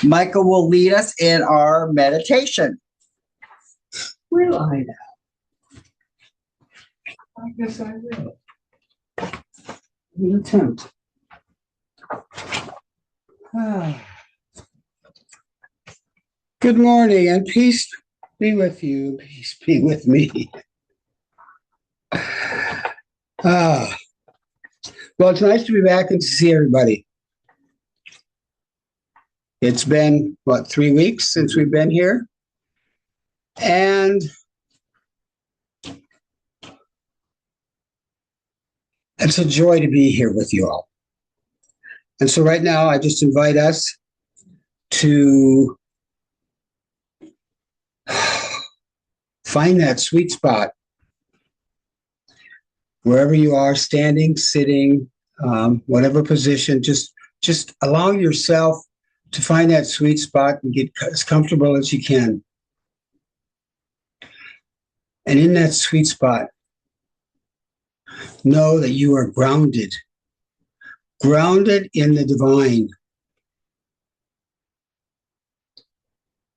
Michael will lead us in our meditation. Will I now? I guess I will. An attempt. Good morning, and peace be with you. Peace be with me. Well, it's nice to be back and to see everybody. It's been, 3 weeks since we've been here? And it's a joy to be here with you all. And so right now, I just invite us to find that sweet spot. Wherever you are, standing, sitting, whatever position, just allow yourself to find that sweet spot and get as comfortable as you can. And in that sweet spot, know that you are grounded in the divine.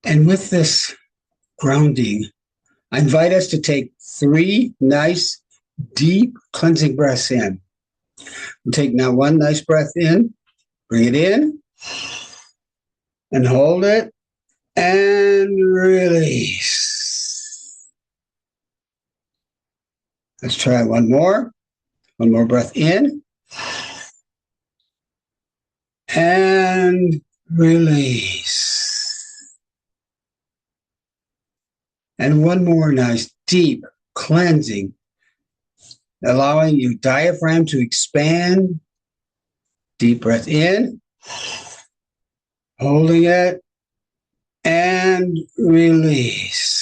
And with this grounding, I invite us to take 3 nice, deep cleansing breaths in. We'll take now 1 nice breath in, bring it in, and hold it, and release. Let's try 1 more. 1 more breath in, and release. And 1 more nice, deep cleansing, allowing your diaphragm to expand. Deep breath in, holding it, and release.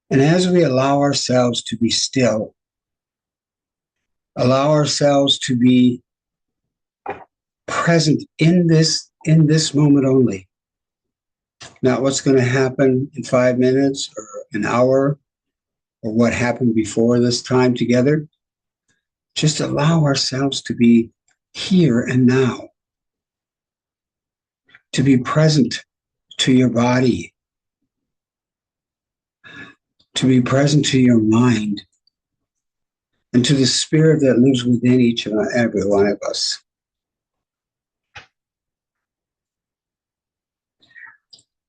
And as we allow ourselves to be still, allow ourselves to be present in this moment only. Not what's going to happen in 5 minutes or an hour or what happened before this time together. Just allow ourselves to be here and now, to be present to your body, to be present to your mind, and to the spirit that lives within each and every one of us.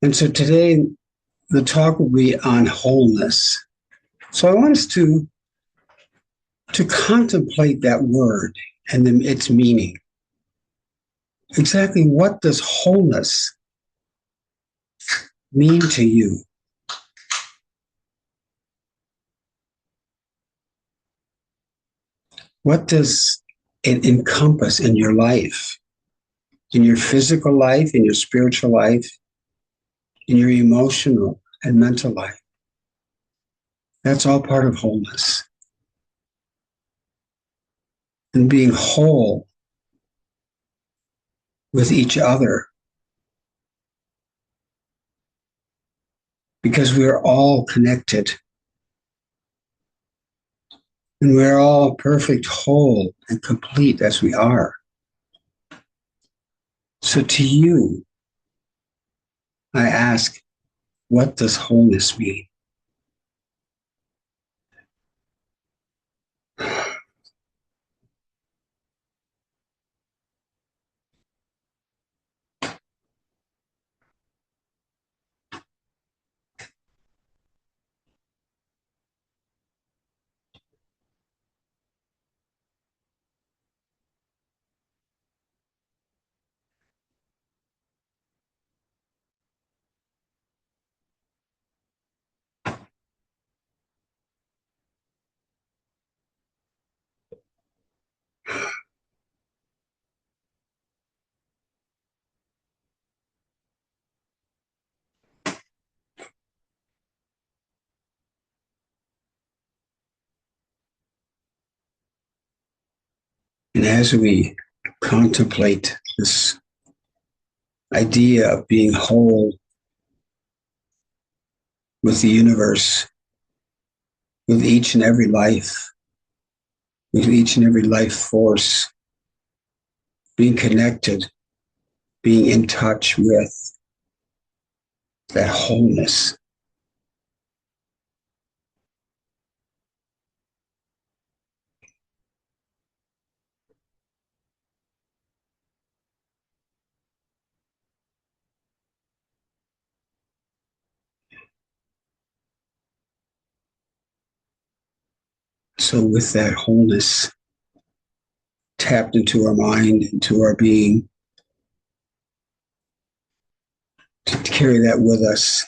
And so today, the talk will be on wholeness. So I want us to contemplate that word and then its meaning. Exactly what does wholeness mean to you? What does it encompass in your life, in your physical life, in your spiritual life, in your emotional and mental life? That's all part of wholeness. And being whole with each other. Because we are all connected. And we're all perfect, whole, and complete as we are. So to you, I ask, what does wholeness mean? And as we contemplate this idea of being whole with the universe, with each and every life, with each and every life force, being connected, being in touch with that wholeness. So with that wholeness tapped into our mind, into our being, to carry that with us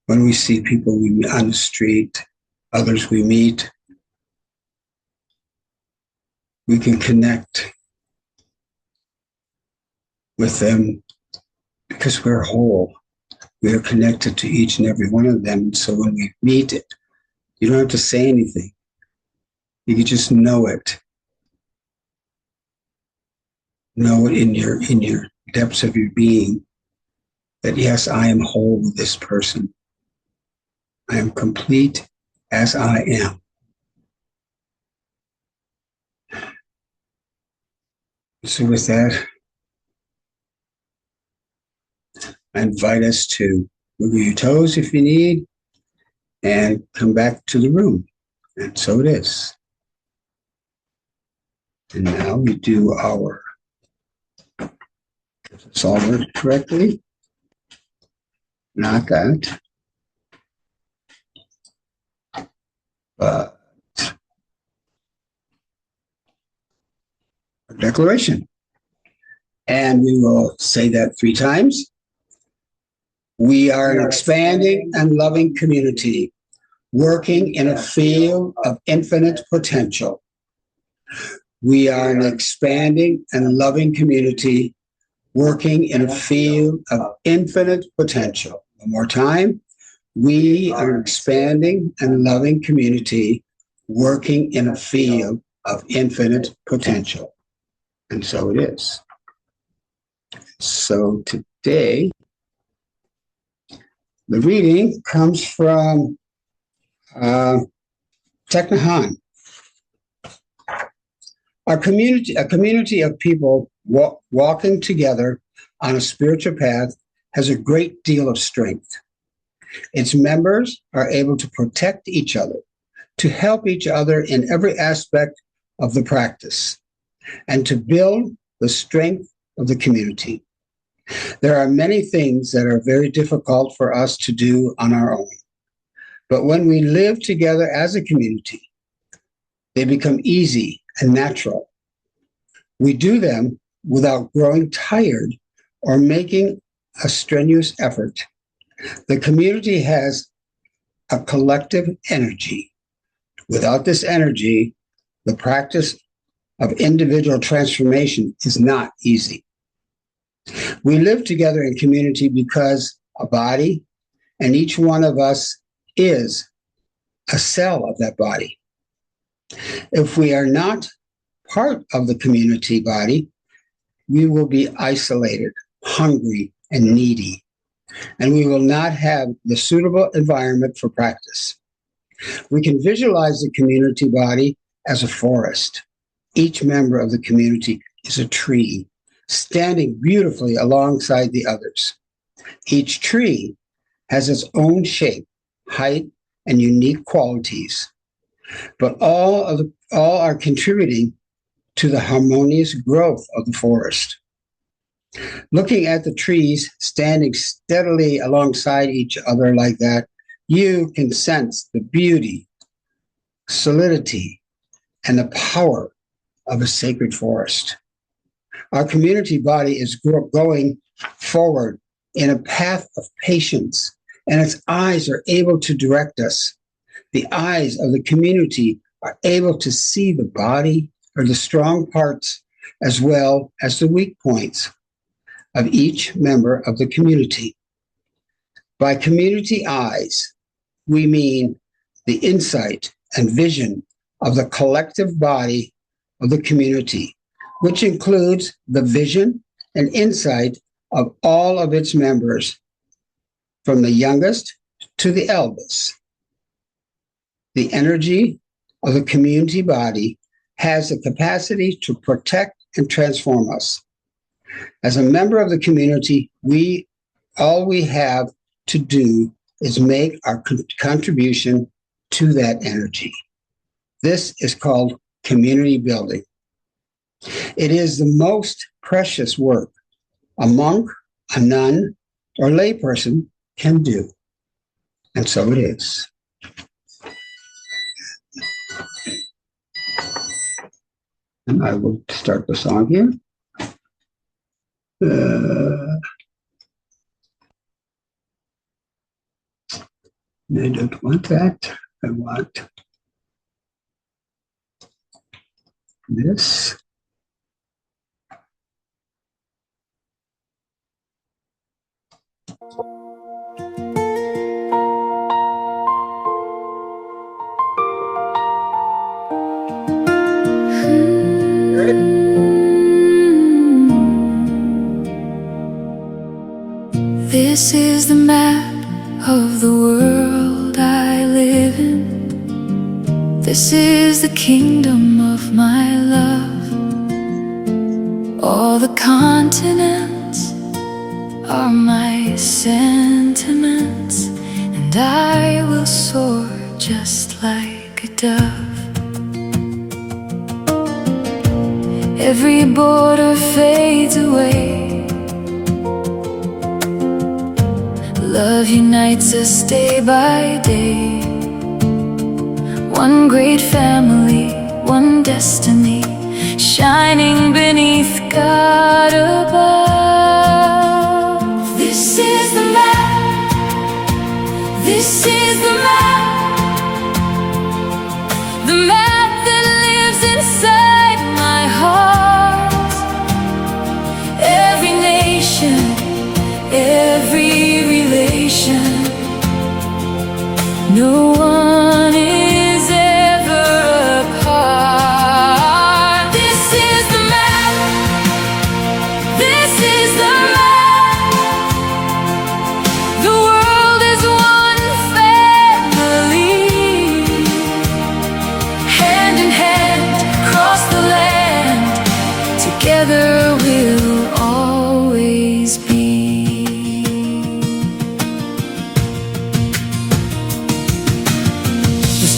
when we see people we meet on the street, others we meet, we can connect with them because we're whole. We are connected to each and every one of them. So when we meet it, you don't have to say anything. You can just know it. Know it in your depths of your being that yes, I am whole with this person. I am complete as I am. So with that, I invite us to wiggle your toes if you need and come back to the room. And so it is. And now we do our, if it's all worked correctly, not that, but a declaration. And we will say that 3 times. We are an expanding and loving community, working in a field of infinite potential. We are an expanding and loving community, working in a field of infinite potential. One more time. We are an expanding and loving community, working in a field of infinite potential. And so it is. So today, the reading comes from Thich Nhat Hanh. A community of people walking together on a spiritual path has a great deal of strength. Its members are able to protect each other, to help each other in every aspect of the practice, and to build the strength of the community. There are many things that are very difficult for us to do on our own. But when we live together as a community, they become easy and natural. We do them without growing tired or making a strenuous effort. The community has a collective energy. Without this energy, the practice of individual transformation is not easy. We live together in community because a body, and each one of us is a cell of that body. If we are not part of the community body, we will be isolated, hungry, and needy, and we will not have the suitable environment for practice. We can visualize the community body as a forest. Each member of the community is a tree, standing beautifully alongside the others. Each tree has its own shape, height, and unique qualities, but all are contributing to the harmonious growth of the forest. Looking at the trees standing steadily alongside each other like that, you can sense the beauty, solidity, and the power of a sacred forest. Our community body is going forward in a path of patience, and its eyes are able to direct us. The eyes of the community are able to see the body or the strong parts as well as the weak points of each member of the community. By community eyes, we mean the insight and vision of the collective body of the community, which includes the vision and insight of all of its members, from the youngest to the eldest. The energy of the community body has the capacity to protect and transform us. As a member of the community, all we have to do is make our contribution to that energy. This is called community building. It is the most precious work a monk, a nun, or layperson can do. And so it is. And I will start the song here. I don't want that. I want this. This is the map of the world I live in. This is the kingdom of my love. All the continents are my sentiments, and I will soar just like a dove. Every border fades away. Love unites us day by day. One great family, one destiny, shining beneath God above. This is the map. This is the map. The map that lives inside my heart. Every nation, every relation, no one is ever apart. This is the map. This is the map. The world is one family. Hand in hand, across the land, together we'll always be.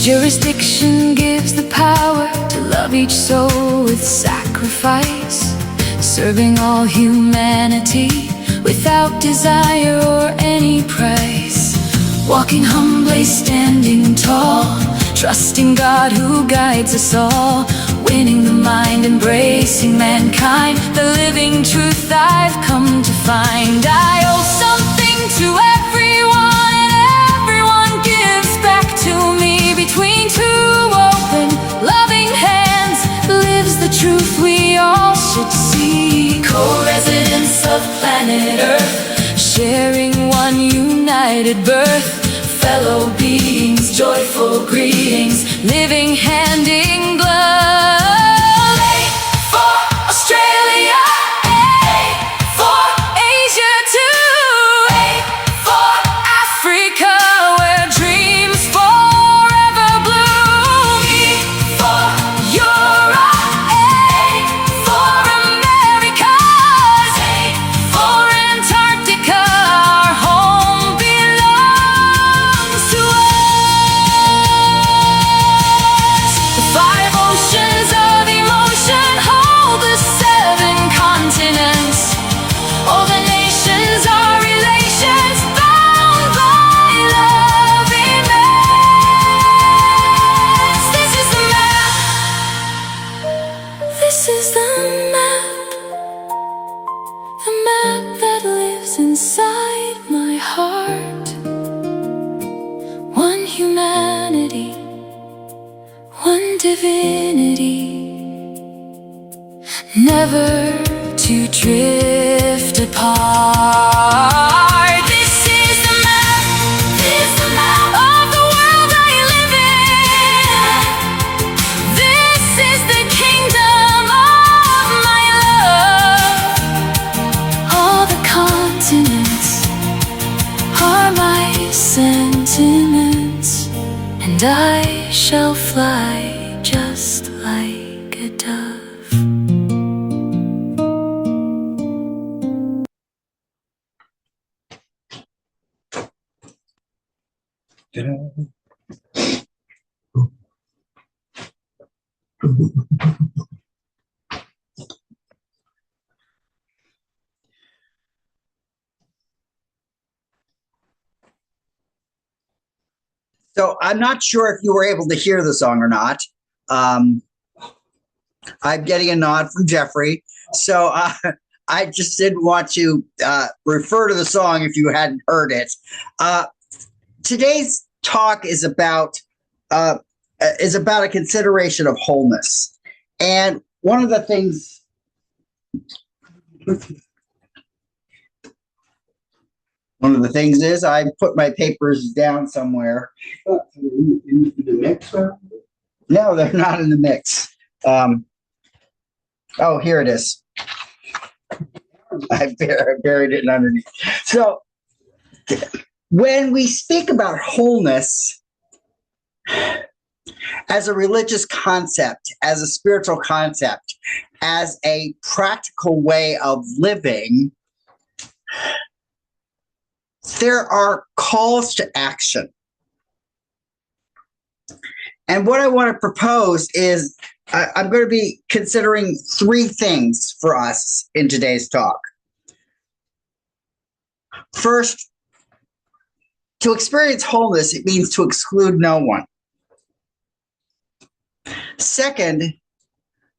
Jurisdiction gives the power to love each soul with sacrifice, serving all humanity without desire or any price. Walking humbly, standing tall, trusting God who guides us all, winning the mind, embracing mankind, the living truth I've come to find. I owe something to everyone, and everyone gives back to me. Between two open, loving hands lives the truth we all should see. Co-residents of planet Earth, sharing one united birth. Fellow beings, joyful greetings, living hand in glove. A for Australia, A for Asia too, A for Africa, where dreams forever bloom. E for Europe, A for Americas, A for Antarctica, our home belongs to us. The five oceans of emotion hold the seven continents. All the nations are relations, bound by love immense. This is the map. This is the map. The map that lives inside my heart. One humanity, one divinity, never to drift apart. This is the map. This is the map of the world I live in. This is the kingdom of my love. All the continents are my sentiments, and I shall fly So I'm not sure if you were able to hear the song or not. I'm getting a nod from Jeffrey. So I just didn't want to refer to the song if you hadn't heard it. Today's talk is about a consideration of wholeness. And one of the things is I put my papers down somewhere. In the mix? No, they're not in the mix. Oh, here it is. I buried it underneath. So when we speak about wholeness as a religious concept, as a spiritual concept, as a practical way of living, there are calls to action. And what I want to propose is I'm going to be considering three things for us in today's talk. First, to experience wholeness, it means to exclude no one. Second,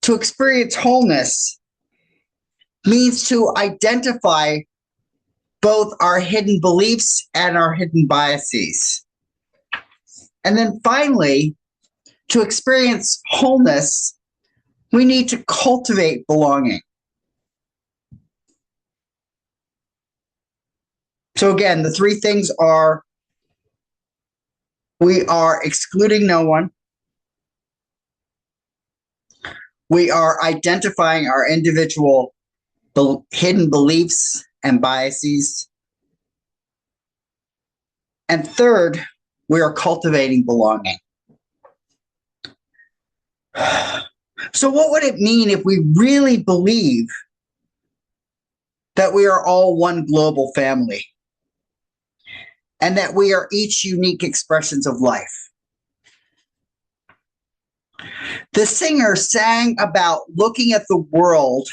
to experience wholeness means to identify both our hidden beliefs and our hidden biases. And then finally, to experience wholeness, we need to cultivate belonging. So again, the three things are: we are excluding no one, we are identifying our individual hidden beliefs and biases, and third, we are cultivating belonging. So what would it mean if we really believe that we are all one global family and that we are each unique expressions of life? The singer sang about looking at the world,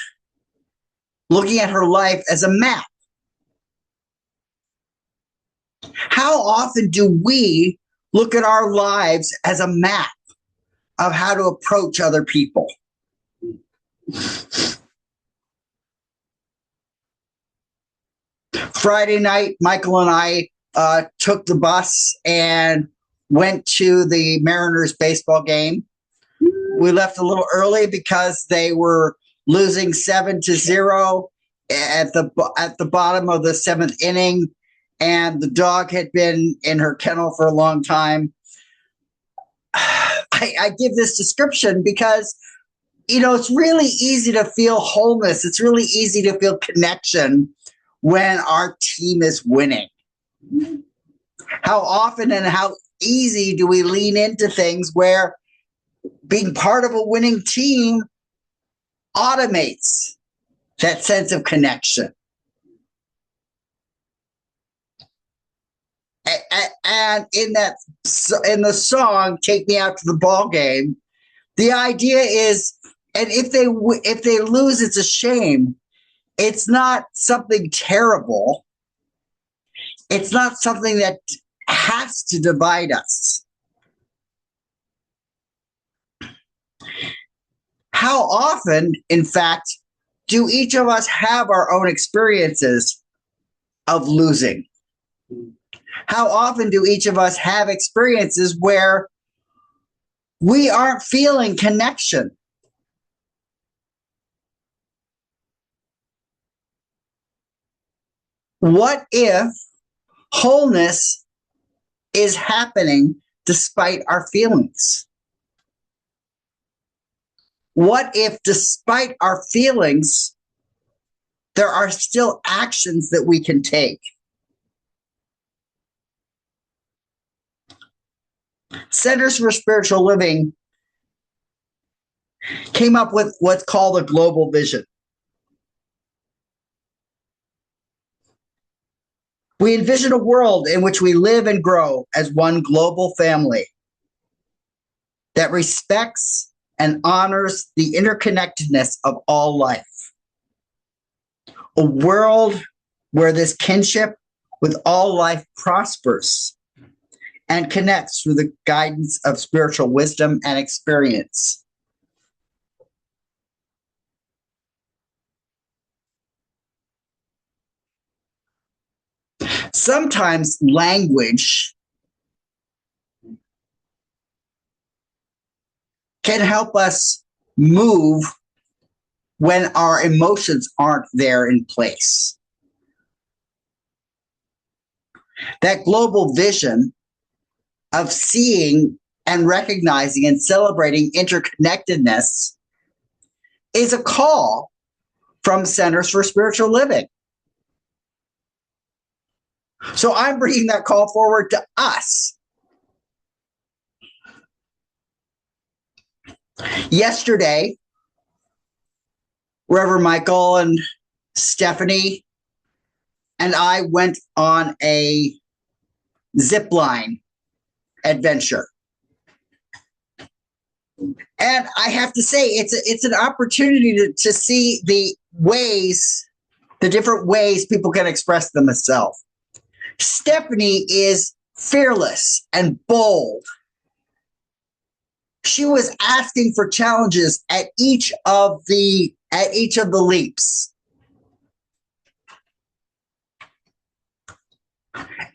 looking at her life as a map. How often do we look at our lives as a map of how to approach other people? Friday night, Michael and I took the bus and went to the Mariners baseball game. We left a little early because they were losing 7-0 at the bottom of the seventh inning, and the dog had been in her kennel for a long time. I give this description because, it's really easy to feel wholeness. It's really easy to feel connection when our team is winning. How often and how easy do we lean into things where being part of a winning team automates that sense of connection? And in the song "Take Me Out to the Ball Game," the idea is, and if they lose, it's a shame. It's not something terrible. It's not something that has to divide us. How often, in fact, do each of us have our own experiences of losing? How often do each of us have experiences where we aren't feeling connection? What if wholeness is happening despite our feelings? What if, despite our feelings, there are still actions that we can take? Centers for Spiritual Living came up with what's called a global vision. We envision a world in which we live and grow as one global family that respects and honors the interconnectedness of all life. A world where this kinship with all life prospers and connects through the guidance of spiritual wisdom and experience. Sometimes language can help us move when our emotions aren't there in place. That global vision of seeing and recognizing and celebrating interconnectedness is a call from Centers for Spiritual Living. So I'm bringing that call forward to us. Yesterday, Reverend Michael and Stephanie and I went on a zip line adventure. And I have to say, it's an opportunity to see the different ways people can express themselves. Stephanie is fearless and bold. She was asking for challenges at each of the leaps.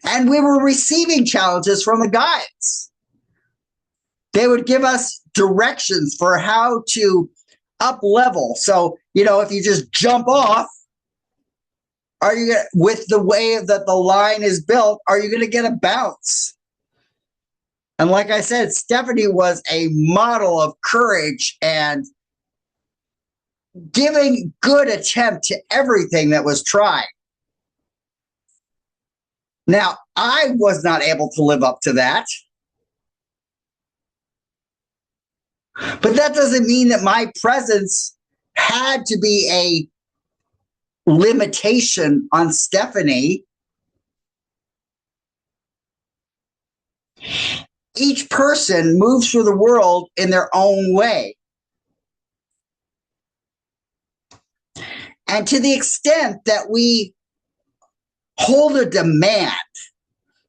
And we were receiving challenges from the guides. They would give us directions for how to up level. So, if you just jump off, with the way that the line is built, are you going to get a bounce? And like I said, Stephanie was a model of courage and giving good attempt to everything that was tried. Now, I was not able to live up to that. But that doesn't mean that my presence had to be a limitation on Stephanie. Each person moves through the world in their own way. And to the extent that we hold a demand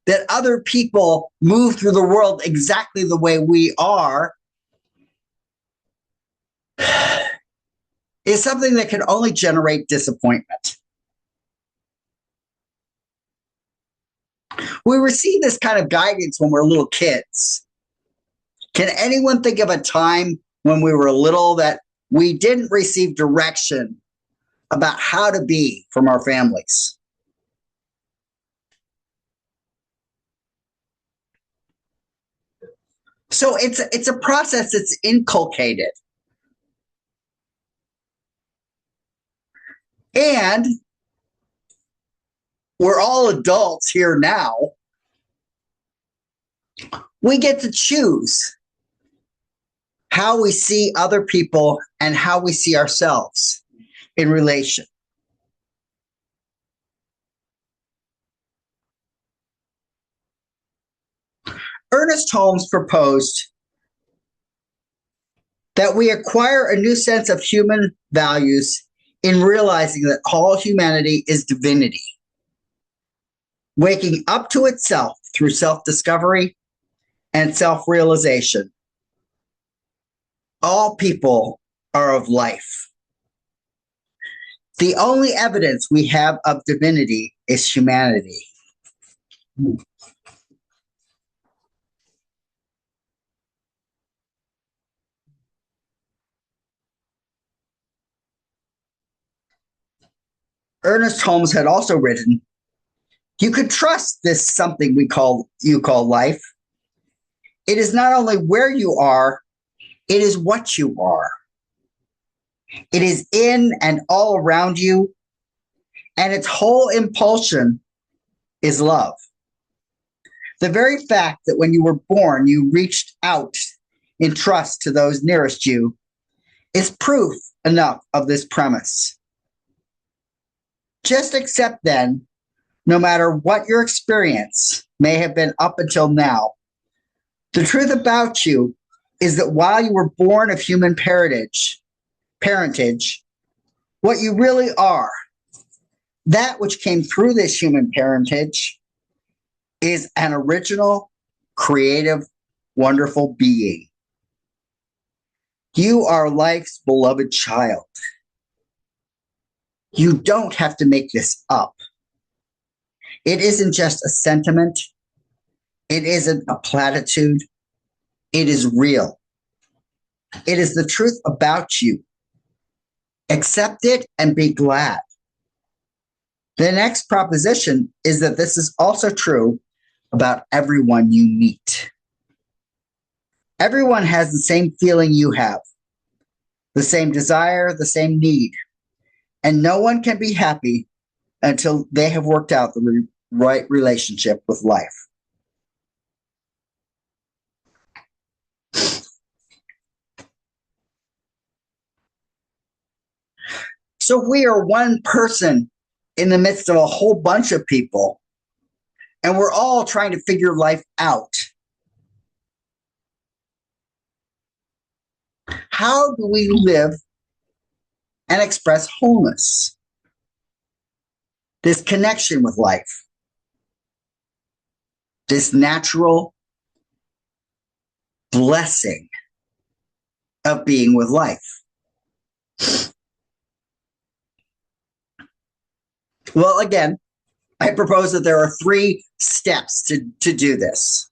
that other people move through the world exactly the way we are, is something that can only generate disappointment. We receive this kind of guidance when we're little kids. Can anyone think of a time when we were little that we didn't receive direction about how to be from our families? So it's a process that's inculcated. And we're all adults here now. We get to choose how we see other people and how we see ourselves in relation. Ernest Holmes proposed that we acquire a new sense of human values in realizing that all humanity is divinity, waking up to itself through self-discovery and self-realization. All people are of life. The only evidence we have of divinity is humanity. Ernest Holmes had also written, you could trust this something you call life. It is not only where you are, it is what you are. It is in and all around you, and its whole impulsion is love. The very fact that when you were born, you reached out in trust to those nearest you is proof enough of this premise. Just accept then, no matter what your experience may have been up until now, the truth about you is that while you were born of human parentage, what you really are, that which came through this human parentage, is an original, creative, wonderful being. You are life's beloved child. You don't have to make this up. It isn't just a sentiment. It isn't a platitude. It is real. It is the truth about you. Accept it and be glad. The next proposition is that this is also true about everyone you meet. Everyone has the same feeling you have, the same desire, the same need, and no one can be happy until they have worked out the right relationship with life. So if we are one person in the midst of a whole bunch of people, and we're all trying to figure life out, how do we live and express wholeness? This connection with life, this natural blessing of being with life. Well, again, I propose that there are 3 steps to do this.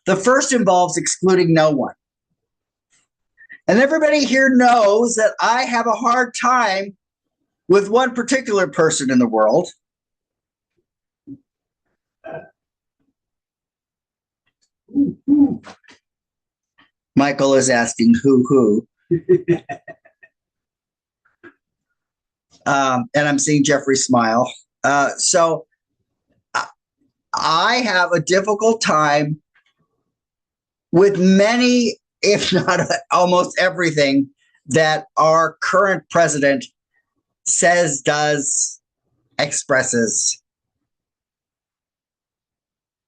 The first involves excluding no one. And everybody here knows that I have a hard time with one particular person in the world. Michael is asking who. And I'm seeing Jeffrey smile. So I have a difficult time with many, if not almost everything, that our current president says, does, expresses.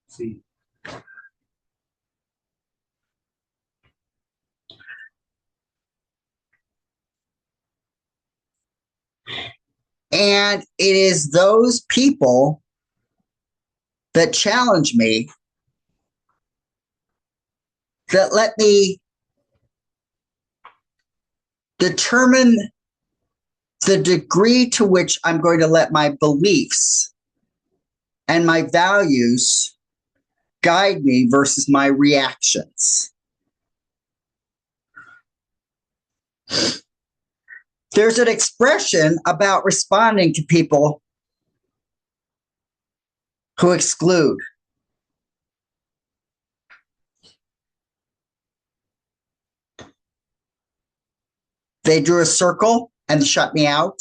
See. And it is those people that challenge me, that let me determine the degree to which I'm going to let my beliefs and my values guide me versus my reactions. There's an expression about responding to people who exclude. They drew a circle and shut me out.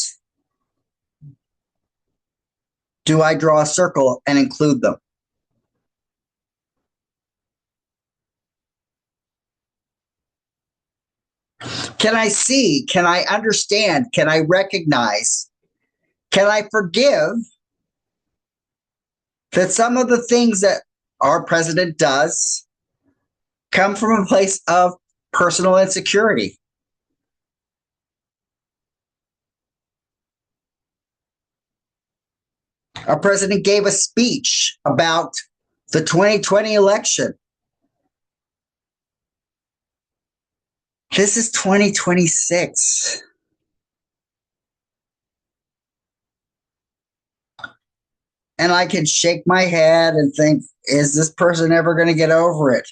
Do I draw a circle and include them? Can I see? Can I understand? Can I recognize? Can I forgive that some of the things that our president does come from a place of personal insecurity? Our president gave a speech about the 2020 election. This is 2026. And I can shake my head and think, is this person ever going to get over it?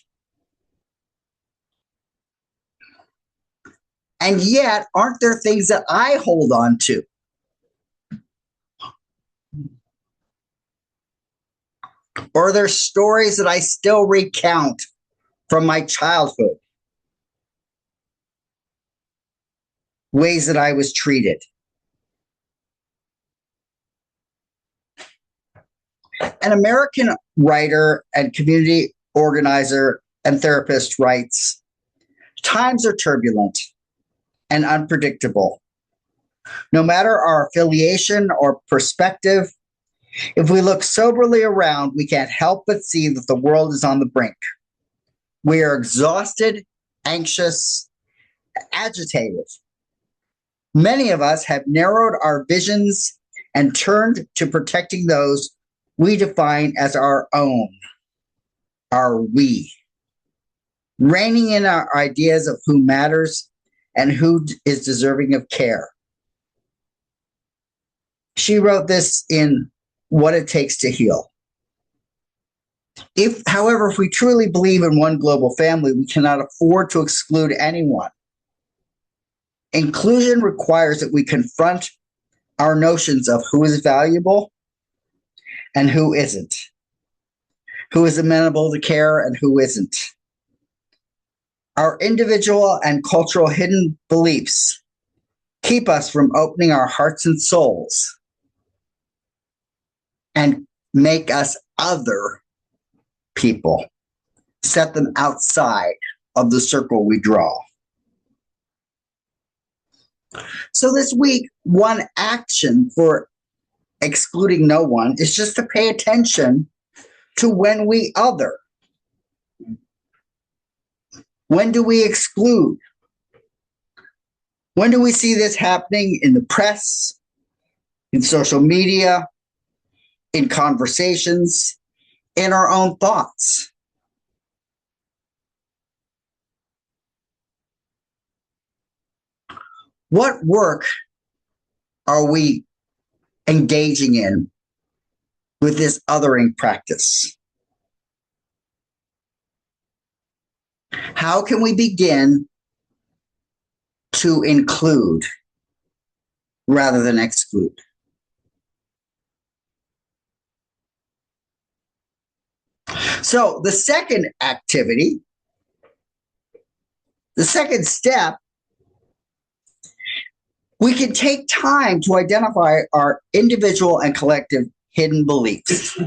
And yet, aren't there things that I hold on to? Or are there stories that I still recount from my childhood? Ways that I was treated. An American writer and community organizer and therapist writes, "Times are turbulent and unpredictable. No matter our affiliation or perspective, if we look soberly around, we can't help but see that the world is on the brink. We are exhausted anxious, agitated. Many of us have narrowed our visions and turned to protecting those we define as our own, our we, reining in our ideas of who matters and who is deserving of care. She wrote this in What It Takes to Heal. However, if we truly believe in one global family, we cannot afford to exclude anyone. Inclusion requires that we confront our notions of who is valuable and who isn't, who is amenable to care and who isn't. Our individual and cultural hidden beliefs keep us from opening our hearts and souls and make us other people, set them outside of the circle we draw. So this week, one action for excluding no one is just to pay attention to when we other. When do we exclude? When do we see this happening in the press, in social media, in conversations, in our own thoughts? What work are we engaging in with this othering practice? How can we begin to include rather than exclude? So the second activity, the second step, we can take time to identify our individual and collective hidden beliefs.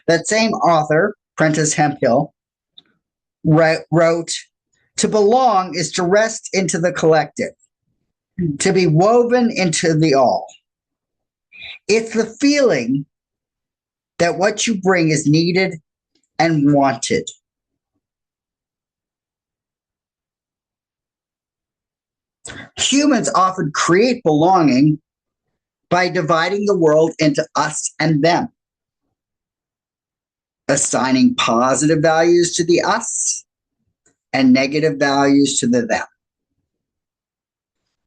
That same author, Prentice Hemphill, wrote, "To belong is to rest into the collective, to be woven into the all. It's the feeling that what you bring is needed and wanted." Humans often create belonging by dividing the world into us and them, assigning positive values to the us and negative values to the them.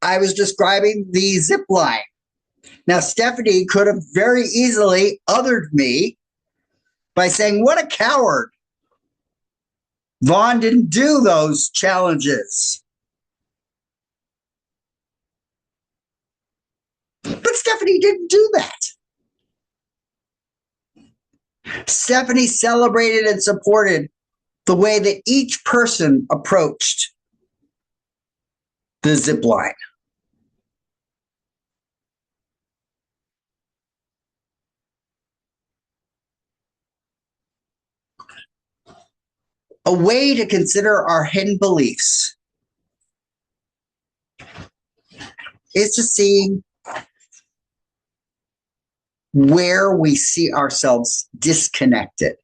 I was describing the zip line. Now, Stephanie could have very easily othered me by saying, "What a coward. Vaughan didn't do those challenges." But Stephanie didn't do that. Stephanie celebrated and supported the way that each person approached the zip line. A way to consider our hidden beliefs is to see where we see ourselves disconnected.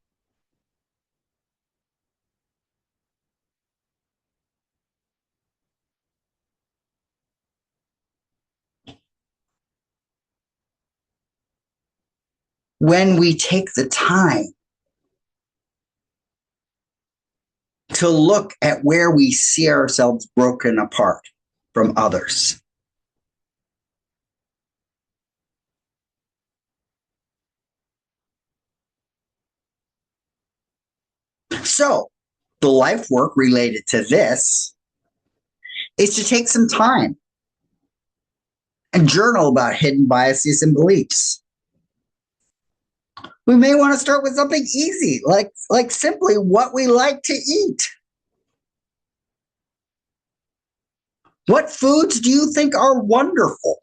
When we take the time to look at where we see ourselves broken apart from others. So, the life work related to this is to take some time and journal about hidden biases and beliefs. We may want to start with something easy, like simply what we like to eat. What foods do you think are wonderful?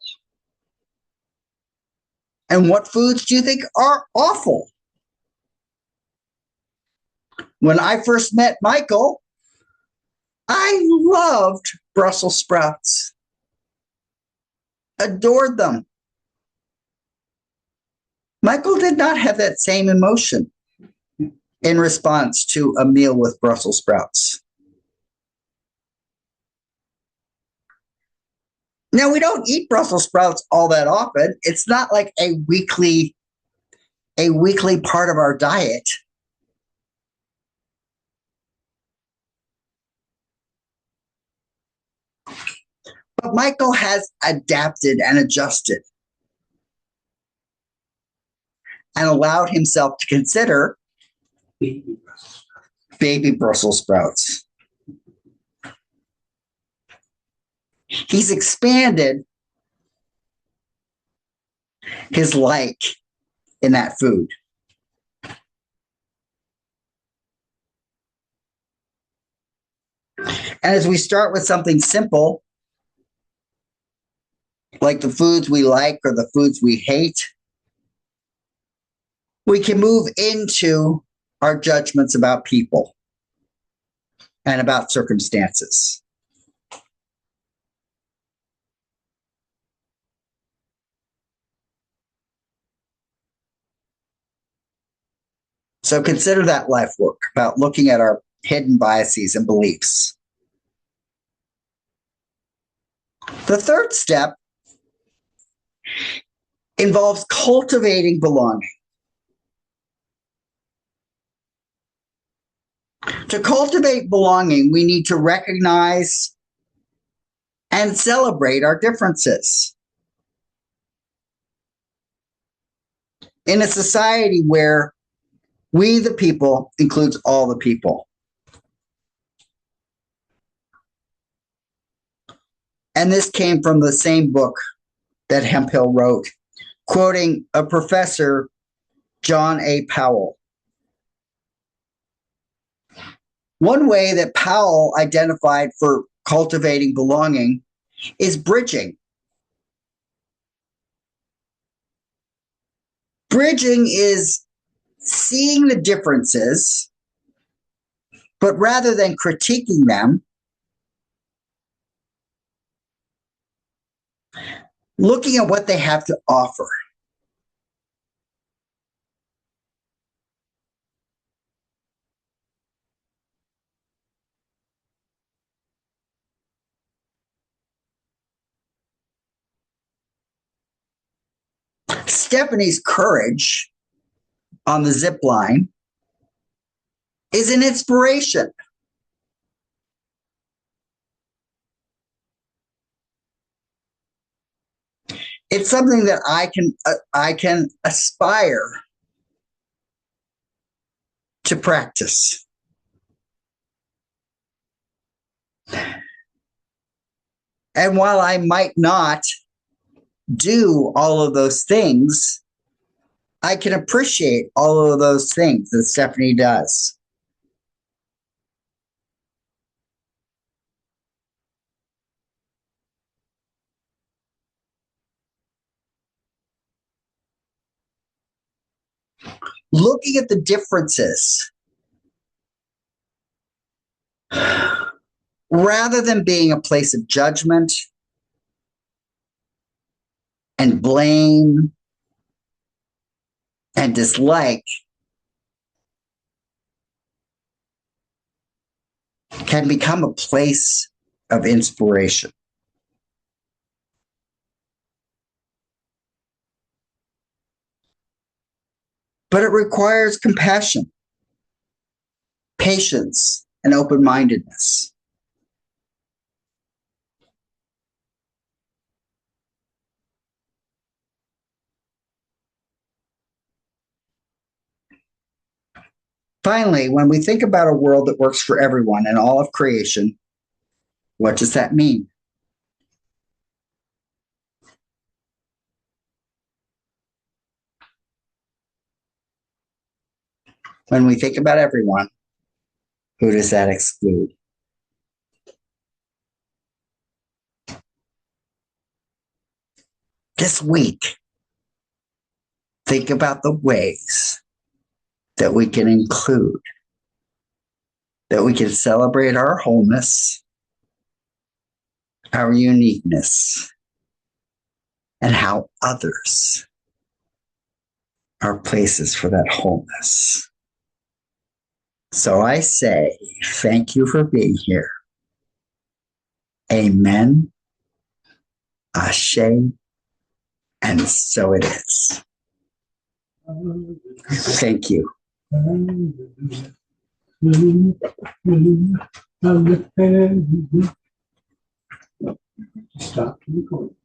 And what foods do you think are awful? When I first met Michael, I loved Brussels sprouts. Adored them. Michael did not have that same emotion. in response to a meal with Brussels sprouts. Now, we don't eat Brussels sprouts all that often. It's not like a weekly part of our diet. But Michael has adapted and adjusted and allowed himself to consider baby Brussels sprouts. He's expanded his like in that food. And as we start with something simple, like the foods we like or the foods we hate, we can move into our judgments about people and about circumstances. So consider that life work about looking at our hidden biases and beliefs. The third step involves cultivating belonging. To cultivate belonging, we need to recognize and celebrate our differences. In a society where we, the people, includes all the people. And this came from the same book that Hemphill wrote, quoting a professor, John A. Powell. One way that Powell identified for cultivating belonging is bridging. Bridging is seeing the differences, but rather than critiquing them, looking at what they have to offer. Stephanie's courage on the zip line is an inspiration. It's something that I can aspire to practice. And while I might not do all of those things, I can appreciate all of those things that Stephanie does. Looking at the differences rather than being a place of judgment and blame and dislike can become a place of inspiration. But it requires compassion, patience, and open-mindedness. Finally, when we think about a world that works for everyone and all of creation, what does that mean? When we think about everyone, who does that exclude? This week, think about the ways that we can include, that we can celebrate our wholeness, our uniqueness, and how others are places for that wholeness. So I say, thank you for being here. Amen. Ashe. And so it is. Thank you. Stop the recording.